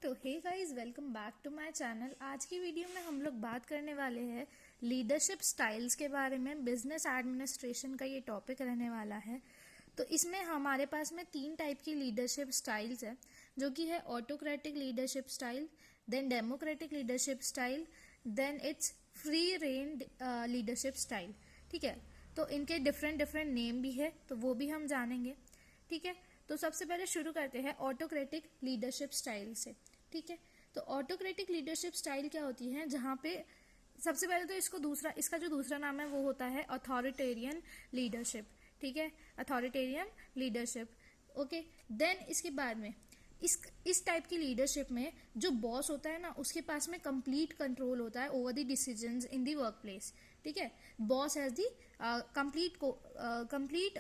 तो hey guys, welcome back to my channel. आज की वीडियो में हम लोग बात करने वाले हैं लीडरशिप स्टाइल्स के बारे में। बिजनेस एडमिनिस्ट्रेशन का ये टॉपिक रहने वाला है। तो इसमें हमारे पास में 3 टाइप की लीडरशिप स्टाइल्स है, जो कि है autocratic leadership style, then democratic leadership style, then it's free rein leadership style. ठीक है, तो इनके डिफरेंट डिफरेंट नेम भी है, तो वो भी हम जानेंगे। ठीक है, तो सबसे पहले शुरू करते हैं ऑटोक्रेटिक लीडरशिप स्टाइल से। ठीक है, तो ऑटोक्रेटिक लीडरशिप स्टाइल क्या होती है, जहाँ पे सबसे पहले तो इसका जो दूसरा नाम है वो होता है अथॉरिटेरियन लीडरशिप। ठीक है, अथॉरिटेरियन लीडरशिप। ओके, देन इसके बाद में इस टाइप की लीडरशिप में जो बॉस होता है ना, उसके पास में कंप्लीट कंट्रोल होता है over the decisions in the work place. ठीक है, boss has the complete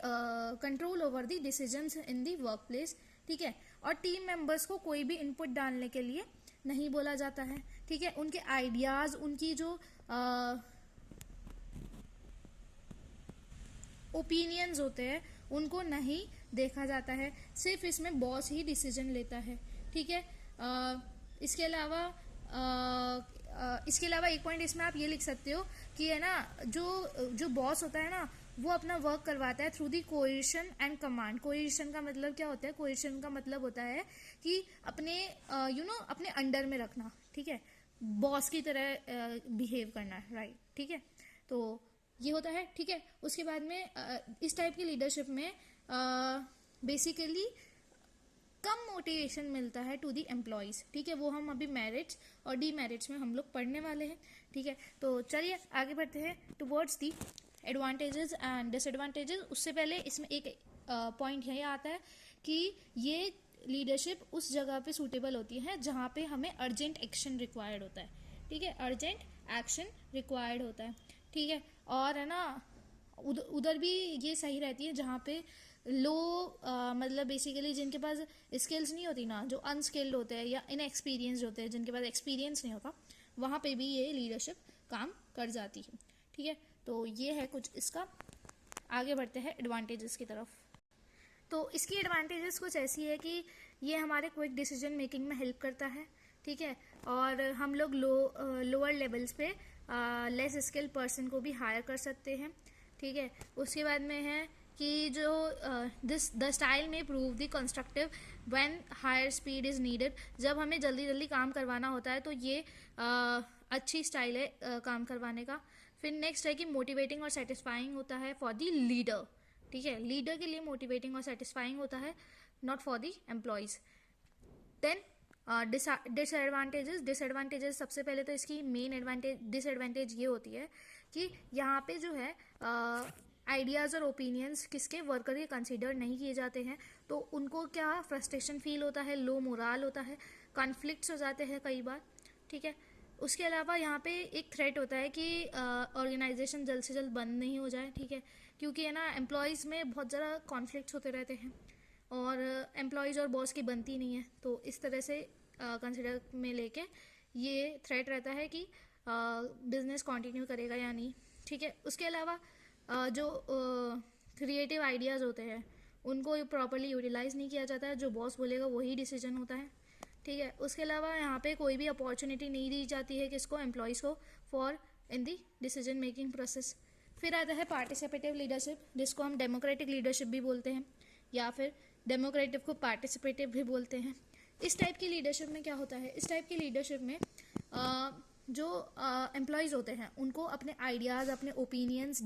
control over the decisions in the work place. ठीक है, और टीम मेंबर्स को कोई भी इनपुट डालने के लिए नहीं बोला जाता है। ठीक है, उनके आइडियाज, उनकी जो ओपिनियंस होते हैं उनको नहीं देखा जाता है, सिर्फ इसमें बॉस ही डिसीजन लेता है। ठीक है, इसके अलावा एक पॉइंट इसमें आप ये लिख सकते हो कि है ना, जो बॉस होता है ना, वो अपना वर्क करवाता है थ्रू दी कोएशन एंड कमांड। कोएशन का मतलब क्या होता है? कोएशन का मतलब होता है कि अपने अपने अंडर में रखना। ठीक है, बॉस की तरह बिहेव करना है, राइट। ठीक है, तो ये होता है। ठीक है, उसके बाद में इस टाइप की लीडरशिप में बेसिकली कम मोटिवेशन मिलता है टू दी एम्प्लॉयज। ठीक है, वो हम अभी मेरिट्स और डीमेरिट्स में हम लोग पढ़ने वाले हैं। ठीक है, तो चलिए आगे बढ़ते हैं towards the advantages and disadvantages. उससे पहले इसमें एक पॉइंट यह आता है कि ये लीडरशिप उस जगह पे सूटेबल होती है जहाँ पे हमें अर्जेंट एक्शन रिक्वायर्ड होता है। ठीक है, अर्जेंट एक्शन रिक्वायर्ड होता है। ठीक है, और है ना, उधर भी ये सही रहती है जहाँ पे मतलब बेसिकली जिनके पास स्किल्स नहीं होती ना, जो अनस्किल्ड होते हैं या इनएक्सपीरियंस्ड होते हैं, जिनके पास एक्सपीरियंस नहीं होता, वहाँ पे भी ये लीडरशिप काम कर जाती है। ठीक है, तो ये है कुछ इसका। आगे बढ़ते हैं एडवांटेजेस की तरफ। तो इसकी एडवांटेजेस कुछ ऐसी है कि ये हमारे क्विक डिसीजन मेकिंग में हेल्प करता है। ठीक है, और हम लोग लोअर लेवल्स पे लेस स्किल्ड पर्सन को भी हायर कर सकते हैं। ठीक है, उसके बाद में है कि जो द स्टाइल में prove the constructive when higher speed is needed. जब हमें जल्दी जल्दी काम करवाना होता है तो ये अच्छी स्टाइल है काम करवाने का। फिर नेक्स्ट है कि मोटिवेटिंग और सेटिस्फाइंग होता है फॉर द लीडर। ठीक है, लीडर के लिए मोटिवेटिंग और सेटिस्फाइंग होता है, not for the employees. Then disadvantages सबसे पहले तो इसकी मेन डिसएडवांटेज ये होती है कि यहाँ पे जो है आइडियाज़ और ओपिनियंस किसके वर्कर के कंसिडर नहीं किए जाते हैं, तो उनको क्या फ्रस्ट्रेशन फील होता है, लो मोराल होता है, कॉन्फ्लिक्ट्स हो जाते हैं कई बार। ठीक है, उसके अलावा यहाँ पे एक थ्रेट होता है कि ऑर्गेनाइजेशन जल्द से जल्द बंद नहीं हो जाए। ठीक है, क्योंकि है ना, एम्प्लॉयज़ में बहुत ज़्यादा कॉन्फ्लिक्ट्स होते रहते हैं और एम्प्लॉयज़ और बॉस की बनती नहीं है, तो इस तरह से कंसिडर में लेके ये थ्रेट रहता है कि बिजनेस कंटिन्यू करेगा या नहीं। ठीक है, उसके अलावा जो क्रिएटिव आइडियाज़ होते हैं उनको प्रॉपरली यूटिलाइज नहीं किया जाता है, जो बॉस बोलेगा वही डिसीजन होता है। ठीक है, उसके अलावा यहाँ पे कोई भी अपॉर्चुनिटी नहीं दी जाती है किसको, एम्प्लॉयज़ को, for in the decision making process. फिर आता है पार्टिसिपेटिव लीडरशिप, जिसको हम डेमोक्रेटिक लीडरशिप भी बोलते हैं, या फिर डेमोक्रेटिव को पार्टिसिपेटिव भी बोलते हैं। इस टाइप की लीडरशिप में क्या होता है, इस टाइप की लीडरशिप में जो एम्प्लॉयज़ होते हैं उनको अपने आइडियाज़, अपने ओपिनियंस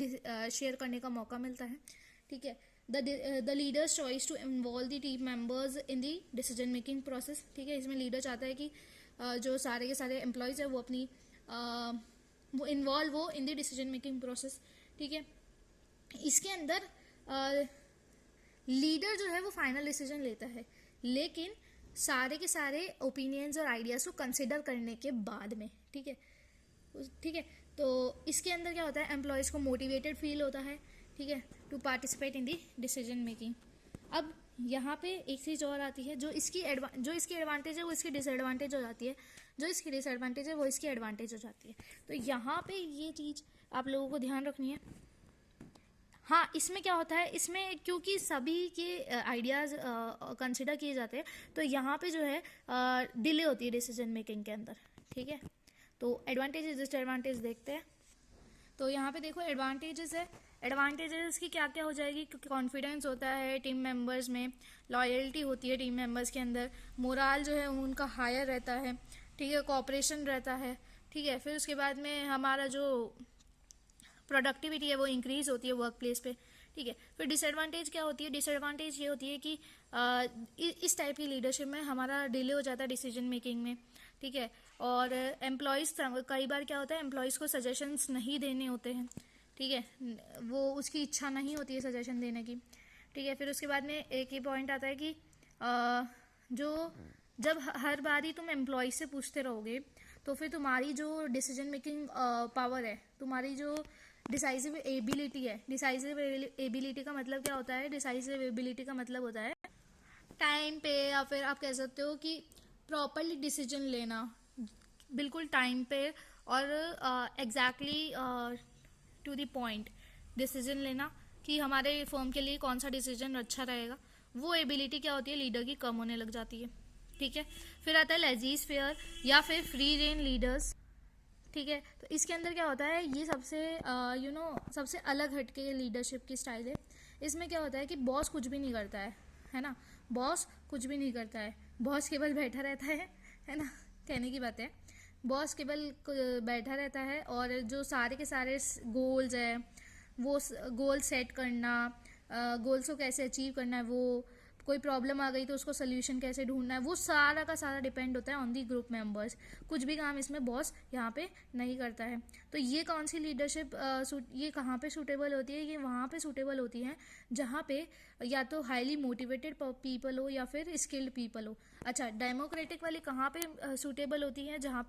शेयर करने का मौका मिलता है। ठीक है, the leaders choice to involve the team members in the decision making process. ठीक है, इसमें लीडर चाहता है कि जो सारे के सारे एम्प्लॉयज़ है वो अपनी वो इन्वॉल्व हो इन द डिसीजन मेकिंग प्रोसेस। ठीक है, इसके अंदर लीडर जो है वो फाइनल डिसीजन लेता है, लेकिन सारे के सारे ओपिनियंस और आइडियाज़ को कंसिडर करने के बाद में। ठीक है, ठीक है, तो इसके अंदर क्या होता है, एम्प्लॉयज़ को मोटिवेटेड फील होता है। ठीक है, to participate in the decision making. अब यहाँ पे एक चीज़ और आती है, जो इसकी एडवांटेज है वो इसकी डिसएडवांटेज हो जाती है, जो इसकी डिसएडवांटेज है वो इसकी एडवांटेज हो जाती है। तो यहाँ पे ये चीज़ आप लोगों को ध्यान रखनी है। हाँ, इसमें क्या होता है, इसमें क्योंकि सभी के आइडियाज़ कंसिडर किए जाते हैं, तो यहाँ पे जो है डिले होती है डिसीजन मेकिंग के अंदर, ठीक है। तो एडवांटेज डिसएडवांटेज देखते हैं। तो यहाँ पे देखो एडवांटेजेस है, एडवांटेजेस की क्या क्या हो जाएगी, क्योंकि कॉन्फिडेंस होता है टीम मेंबर्स में, लॉयल्टी होती है टीम मेंबर्स के अंदर, मोराल जो है उनका हायर रहता है, ठीक है, कोऑपरेशन रहता है, ठीक है। फिर उसके बाद में हमारा जो प्रोडक्टिविटी है वो इंक्रीज होती है वर्क प्लेस पे, ठीक है। फिर डिसएडवांटेज क्या होती है, डिसएडवांटेज ये होती है कि इस टाइप की लीडरशिप में हमारा डिले हो जाता है डिसीजन मेकिंग में, ठीक है। और एम्प्लॉयज़ कई बार क्या होता है, एम्प्लॉयज़ को सजेशंस नहीं देने होते हैं, ठीक है, वो उसकी इच्छा नहीं होती है सजेशन देने की, ठीक है। फिर उसके बाद में एक ही पॉइंट आता है कि जो जब हर बार ही तुम एम्प्लॉय से पूछते रहोगे तो फिर तुम्हारी जो डिसीजन मेकिंग पावर है, तुम्हारी जो डिसाइसिव एबिलिटी है, डिसाइसिव एबिलिटी का मतलब क्या होता है, डिसाइसिव एबिलिटी का मतलब होता है टाइम पे, या फिर आप कह सकते हो कि प्रॉपरली डिसीजन लेना, बिल्कुल टाइम पे और exactly to the point decision लेना कि हमारे फर्म के लिए कौन सा डिसीजन अच्छा रहेगा। वो एबिलिटी क्या होती है, लीडर की कम होने लग जाती है, ठीक है। फिर आता है लेजीज फेयर या फिर फ्री रेन लीडर्स, ठीक है। तो इसके अंदर क्या होता है, ये सबसे सबसे अलग हटके लीडरशिप की स्टाइल है। इसमें क्या होता है कि बॉस कुछ भी नहीं करता है ना, बॉस कुछ भी नहीं करता है, बॉस केवल बैठा रहता है ना, कहने की बात है, बॉस केवल बैठा रहता है और जो सारे के सारे गोल्स है वो गोल सेट करना, गोल्स को कैसे अचीव करना है, वो कोई प्रॉब्लम आ गई तो उसको सोल्यूशन कैसे ढूंढना है, वो सारा का सारा डिपेंड होता है ऑन दी ग्रुप मेंबर्स। कुछ भी काम इसमें बॉस यहाँ पे नहीं करता है। तो ये कौन सी लीडरशिप ये कहाँ पे सूटेबल होती है, ये वहाँ पे सूटेबल होती है जहाँ पे या तो हाईली मोटिवेटेड पीपल हो या फिर स्किल्ड पीपल हो। अच्छा, डेमोक्रेटिक वाली कहाँ पे सूटेबल होती है, जहाँ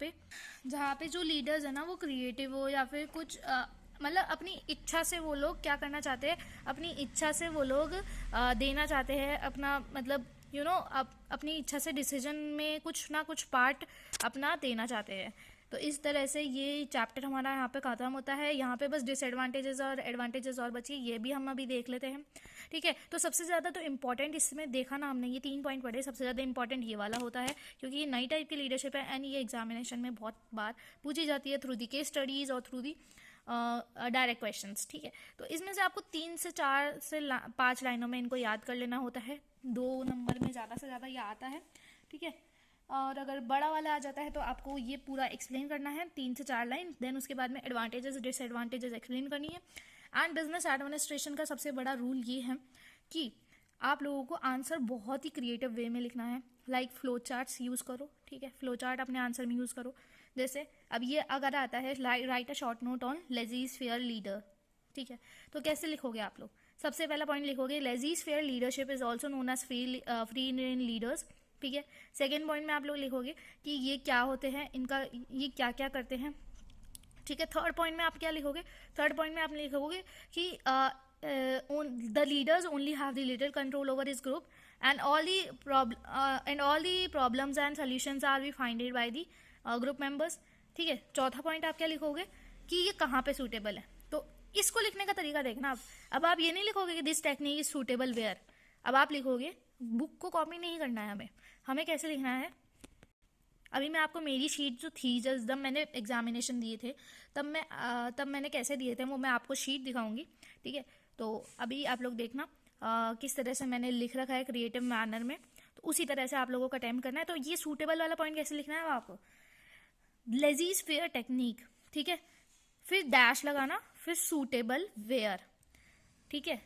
पे जो लीडर्स है ना वो क्रिएटिव हो या फिर कुछ मतलब अपनी इच्छा से वो लोग क्या करना चाहते हैं, अपनी इच्छा से वो लोग देना चाहते हैं अपना, मतलब अपनी इच्छा से डिसीजन में कुछ ना कुछ पार्ट अपना देना चाहते हैं। तो इस तरह से ये चैप्टर हमारा यहाँ पे ख़त्म होता है। यहाँ पे बस डिसएडवांटेजेस और एडवांटेजेस और बची, ये भी हम अभी देख लेते हैं, ठीक है। तो सबसे ज़्यादा तो इम्पॉर्टेंट इसमें देखा ना हमने, ये 3 पॉइंट पढ़े, सबसे ज़्यादा इंपॉर्टेंट ये वाला होता है क्योंकि ये नई टाइप की लीडरशिप है एंड ये एग्जामिनेशन में बहुत बार पूछी जाती है थ्रू दी केस स्टडीज़ और थ्रू दी डायरेक्ट क्वेश्चंस, ठीक है। तो इसमें से आपको 3 से 4 से 5 लाइनों में इनको याद कर लेना होता है, 2 नंबर में ज़्यादा से ज़्यादा ये आता है, ठीक है। और अगर बड़ा वाला आ जाता है तो आपको ये पूरा एक्सप्लेन करना है 3 से 4 लाइन, देन उसके बाद में एडवांटेजेस डिसएडवांटेजेस एक्सप्लेन करनी है। एंड बिजनेस एडमिनिस्ट्रेशन का सबसे बड़ा रूल ये है कि आप लोगों को आंसर बहुत ही क्रिएटिव वे में लिखना है, लाइक फ्लो चार्ट्स यूज़ करो, ठीक है, फ्लो चार्ट अपने आंसर में यूज़ करो। जैसे अब ये अगर आता है write a short note on laissez faire leader, ठीक है, तो कैसे लिखोगे आप लोग, सबसे पहला पॉइंट लिखोगे laissez faire leadership is also known as free Indian leaders, ठीक है। सेकेंड पॉइंट में आप लोग लिखोगे कि ये क्या होते हैं, इनका ये क्या क्या करते हैं, ठीक है। थर्ड पॉइंट में आप क्या लिखोगे, थर्ड पॉइंट में आप लिखोगे कि the leaders only have the little control over his group and all the problems and solutions are be finded by the group members, ठीक है। चौथा पॉइंट आप क्या लिखोगे कि ये कहाँ पे सूटेबल है। तो इसको लिखने का तरीका देखना अब आप ये नहीं लिखोगे कि this technique is suitable where, अब आप लिखोगे, बुक को कॉपी नहीं करना है हमें कैसे लिखना है। अभी मैं आपको मेरी शीट जो थी जब मैंने एग्जामिनेशन दिए थे तब मैंने कैसे दिए थे वो मैं आपको शीट दिखाऊंगी, ठीक है। तो अभी आप लोग देखना किस तरह से मैंने लिख रखा है क्रिएटिव मैनर में, तो उसी तरह से आप लोगों को अटेम्प्ट करना है। तो ये सूटेबल वाला पॉइंट कैसे लिखना है आपको, लेजीज फेयर टेक्निक, ठीक है, फिर डैश लगाना, फिर सूटेबल वेयर, ठीक है,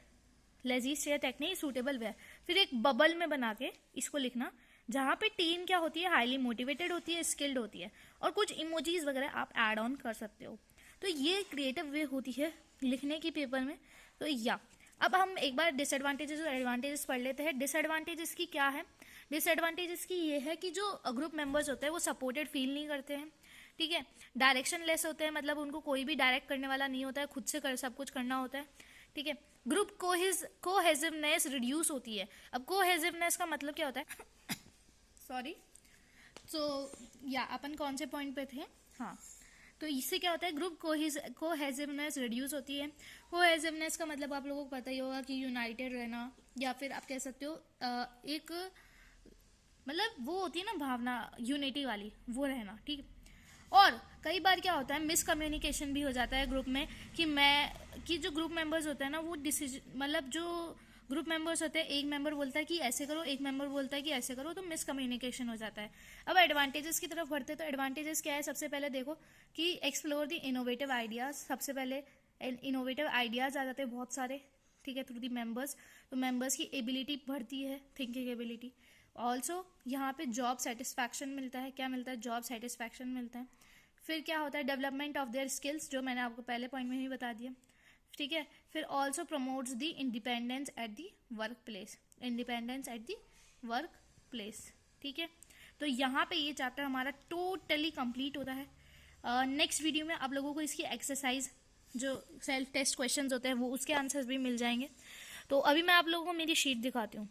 लेजीज फेयर टेक्निक सूटेबल वेयर, फिर एक बबल में बना के इसको लिखना जहाँ पे टीम क्या होती है, हाईली मोटिवेटेड होती है, स्किल्ड होती है, और कुछ इमोजीज वगैरह आप ऐड ऑन कर सकते हो। तो ये क्रिएटिव वे होती है लिखने की पेपर में। तो या अब हम एक बार डिसएडवांटेजेस और एडवांटेजेस पढ़ लेते हैं। डिसएडवांटेजेस की क्या है, डिसएडवांटेजेस की ये है कि जो ग्रुप मेंबर्स होते हैं वो सपोर्टेड फील नहीं करते हैं, ठीक है, डायरेक्शन लेस होते हैं, मतलब उनको कोई भी डायरेक्ट करने वाला नहीं होता है, खुद से सब कुछ करना होता है, ठीक है। ग्रुप कोहेसिवनेस रिड्यूस होती है। अब कोहेसिवनेस का मतलब क्या होता है सॉरी, तो या अपन कौन से पॉइंट पे थे, हाँ, तो इससे क्या होता है, ग्रुप कोहेसिवनेस रिड्यूस होती है। कोहेसिवनेस का मतलब आप लोगों को पता ही होगा कि यूनाइटेड रहना, या फिर आप कह सकते हो एक मतलब वो होती है ना भावना यूनिटी वाली, वो रहना, ठीक है। और कई बार क्या होता है, मिसकम्युनिकेशन भी हो जाता है ग्रुप में, कि जो ग्रुप मेंबर्स होते हैं ना वो डिसीजन, मतलब जो ग्रुप मेंबर्स होते हैं, एक मेंबर बोलता है कि ऐसे करो, एक मेंबर बोलता है कि ऐसे करो, तो मिसकम्युनिकेशन हो जाता है। अब एडवांटेजेस की तरफ बढ़ते हैं, तो एडवांटेजेस क्या है, सबसे पहले देखो कि एक्सप्लोर द इनोवेटिव आइडियाज। सबसे पहले इनोवेटिव आइडियाज आ जाते हैं बहुत सारे, ठीक है, थ्रू दी मेंबर्स। तो मेंबर्स की एबिलिटी बढ़ती है, थिंकिंग एबिलिटी। ऑल्सो यहाँ पे जॉब सेटिस्फैक्शन मिलता है। क्या मिलता है, जॉब सेटिस्फैक्शन मिलता है। फिर क्या होता है, डेवलपमेंट ऑफ देयर स्किल्स, जो मैंने आपको पहले पॉइंट में ही बता दिया, ठीक है। फिर also promotes the independence at the work place, independence at the work place, ठीक है। तो यहाँ पे ये चैप्टर हमारा टोटली कंप्लीट होता है। नेक्स्ट वीडियो में आप लोगों को इसकी एक्सरसाइज, जो सेल्फ टेस्ट क्वेश्चंस होते हैं, वो उसके आंसर्स भी मिल जाएंगे। तो अभी मैं आप लोगों को मेरी शीट दिखाती हूँ।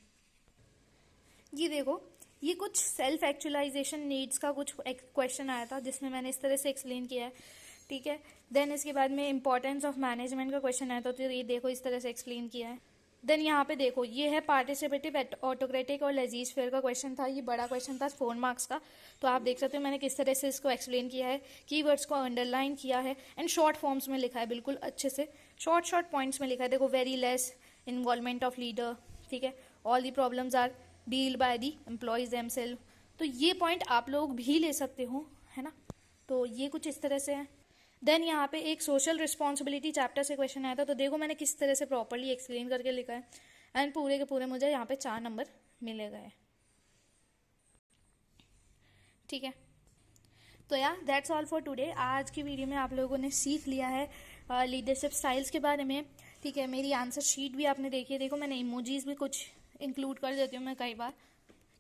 ये देखो, ये कुछ सेल्फ एक्चुअलाइजेशन नीड्स का कुछ क्वेश्चन आया था, जिसमें मैंने इस तरह से एक्सप्लेन किया है, ठीक है। देन इसके बाद में इंपॉर्टेंस ऑफ मैनेजमेंट का क्वेश्चन आया था, तो ये देखो इस तरह से एक्सप्लेन किया है। देन यहाँ पे देखो, ये है पार्टिसिपेटिव, ऑटोक्रेटिक और लेजीज फेयर का क्वेश्चन था। ये बड़ा क्वेश्चन था 4 मार्क्स का। तो आप देख सकते हो मैंने किस तरह से इसको एक्सप्लेन किया है, कीवर्ड्स को अंडरलाइन किया है एंड शॉर्ट फॉर्म्स में लिखा है, बिल्कुल अच्छे से शॉर्ट पॉइंट्स में लिखा है। देखो, very less involvement of leader, ठीक है, all the problems are deal by the employees themselves. तो ये पॉइंट आप लोग भी ले सकते हो, है ना। तो ये कुछ इस तरह से है। देन यहाँ पे एक सोशल रिस्पॉन्सिबिलिटी चैप्टर से क्वेश्चन आया था। तो देखो मैंने किस तरह से प्रॉपर्ली एक्सप्लेन करके लिखा है एंड पूरे के पूरे मुझे यहाँ पे 4 नंबर मिले गए, ठीक है। तो यार दैट्स ऑल फॉर टुडे। आज की वीडियो में आप लोगों ने सीख लिया है लीडरशिप स्टाइल्स के बारे में, ठीक है। मेरी आंसर शीट भी आपने देखी है। देखो मैंने इमोजीज भी कुछ इंक्लूड कर देती हूँ मैं कई बार,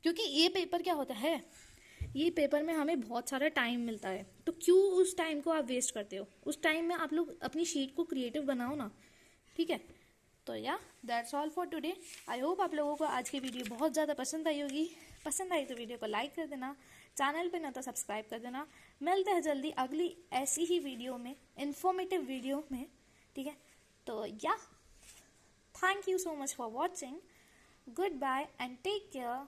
क्योंकि ये पेपर क्या होता है, ये पेपर में हमें बहुत सारा टाइम मिलता है, तो क्यों उस टाइम को आप वेस्ट करते हो। उस टाइम में आप लोग अपनी शीट को क्रिएटिव बनाओ ना, ठीक है। तो या that's all for today. I hope आप लोगों को आज की वीडियो बहुत ज़्यादा पसंद आई होगी। पसंद आई तो वीडियो को लाइक कर देना, चैनल पे ना तो सब्सक्राइब कर देना। मिलते हैं जल्दी अगली ऐसी ही वीडियो में, इंफॉर्मेटिव वीडियो में, ठीक है। तो या thank you so much for watching. Goodbye and take care.